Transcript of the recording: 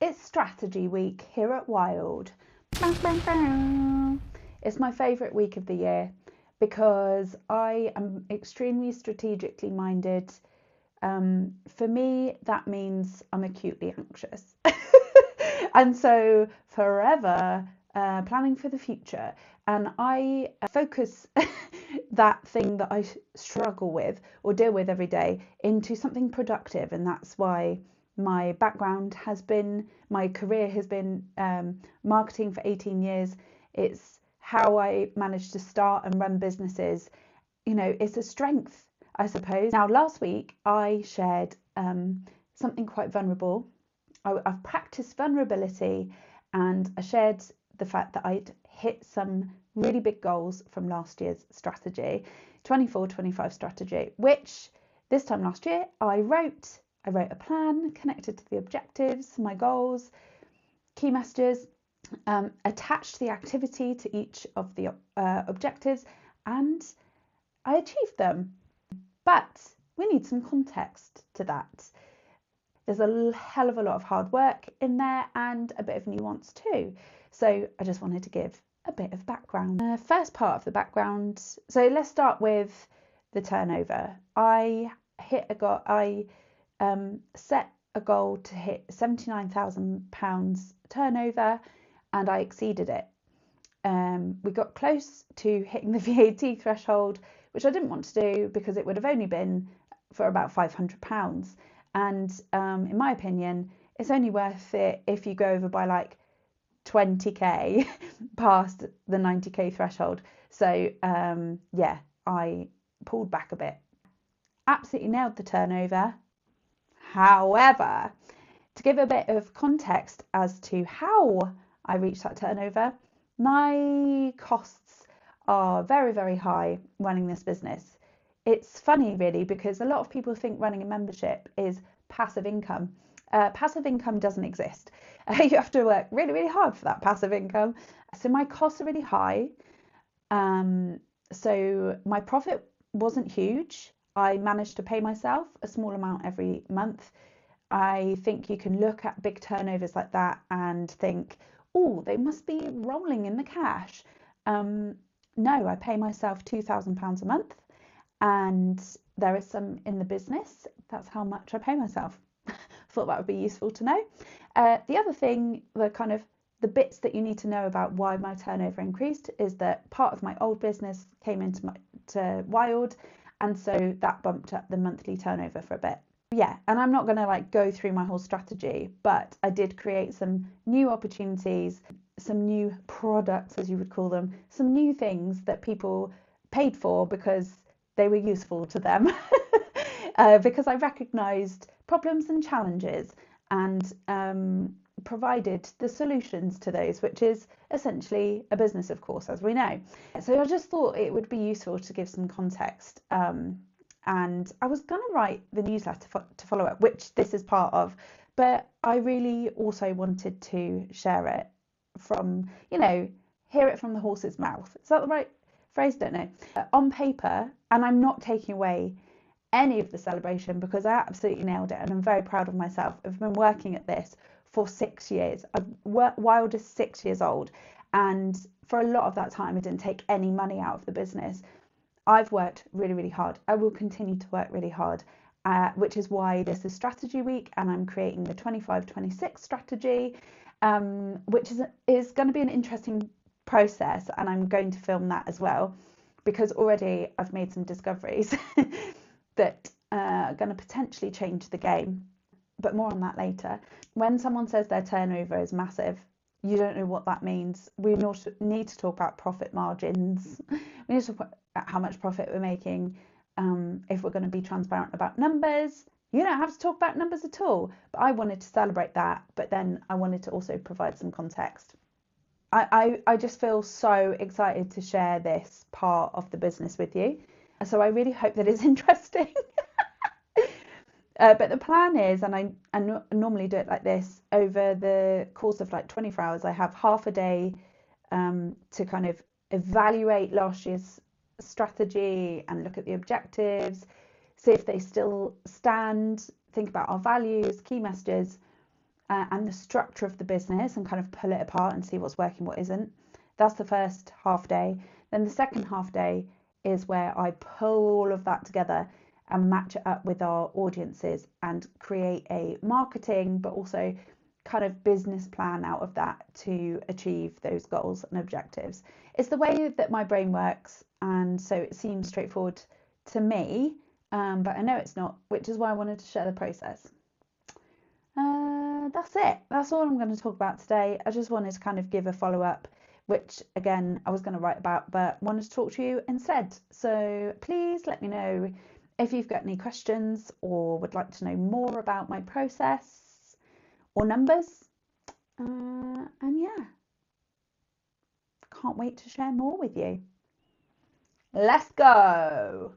It's strategy week here at Wild. It's my favourite week of the year because I am extremely strategically minded. For me, that means I'm acutely anxious. And so forever planning for the future. And I focus that thing that I struggle with or deal with every day into something productive. And that's why my career has been marketing for 18 years. It's how I managed to start and run businesses. It's a strength, I suppose. Now, last week I shared something quite vulnerable. I've practiced vulnerability, and I shared the fact that I'd hit some really big goals from last year's strategy, 24-25 strategy, which this time last year I wrote a plan connected to the objectives, my goals, key messages, attached the activity to each of the objectives, and I achieved them. But we need some context to that. There's a hell of a lot of hard work in there and a bit of nuance too. So I just wanted to give a bit of background. First part of the background. So let's start with the turnover. I set a goal to hit £79,000 turnover, and I exceeded it. We got close to hitting the VAT threshold, which I didn't want to do because it would have only been for about £500. And in my opinion, it's only worth it if you go over by like 20k past the 90k threshold. So I pulled back a bit. Absolutely nailed the turnover. However, to give a bit of context as to how I reached that turnover, my costs are very, very high running this business. It's funny really, because a lot of people think running a membership is passive income. Passive income doesn't exist. You have to work really, really hard for that passive income. So my costs are really high. So my profit wasn't huge. I managed to pay myself a small amount every month. I think you can look at big turnovers like that and think, oh, they must be rolling in the cash. No, I pay myself £2,000 a month, and there is some in the business. That's how much I pay myself. Thought that would be useful to know. The other thing, the bits that you need to know about why my turnover increased, is that part of my old business came into Wild, and so that bumped up the monthly turnover for a bit. Yeah, and I'm not going to go through my whole strategy, but I did create some new opportunities, some new products, as you would call them, some new things that people paid for because they were useful to them. Because I recognised problems and challenges and provided the solutions to those, which is essentially a business, of course, as we know. So I just thought it would be useful to give some context. And I was going to write the newsletter to follow up, which this is part of, but I really also wanted to share it from, hear it from the horse's mouth. Is that the right phrase? Don't know. On paper, and I'm not taking away any of the celebration because I absolutely nailed it and I'm very proud of myself. I've been working at this for 6 years. Wild is 6 years old, and for a lot of that time I didn't take any money out of the business. I've worked really, really hard. I will continue to work really hard, which is why this is strategy week and I'm creating the 25-26 strategy, which is going to be an interesting process, and I'm going to film that as well because already I've made some discoveries that are going to potentially change the game, but more on that later. When someone says their turnover is massive, you don't know what that means. We need to talk about profit margins. We need to talk about how much profit we're making. If we're going to be transparent about numbers, you don't have to talk about numbers at all. But I wanted to celebrate that, but then I wanted to also provide some context. I just feel so excited to share this part of the business with you. So I really hope that it's interesting. But the plan is, and I normally do it like this, over the course of 24 hours, I have half a day to kind of evaluate last year's strategy and look at the objectives, see if they still stand, think about our values, key messages, and the structure of the business and kind of pull it apart and see what's working, what isn't. That's the first half day. Then the second half day is where I pull all of that together and match it up with our audiences and create a marketing but also kind of business plan out of that to achieve those goals and objectives. It's the way that my brain works, and so it seems straightforward to me, but I know it's not, which is why I wanted to share the process. That's it. That's all I'm going to talk about today. I just wanted to kind of give a follow up, which again I was going to write about, but wanted to talk to you instead. So please let me know if you've got any questions or would like to know more about my process or numbers. And yeah, can't wait to share more with you. Let's go.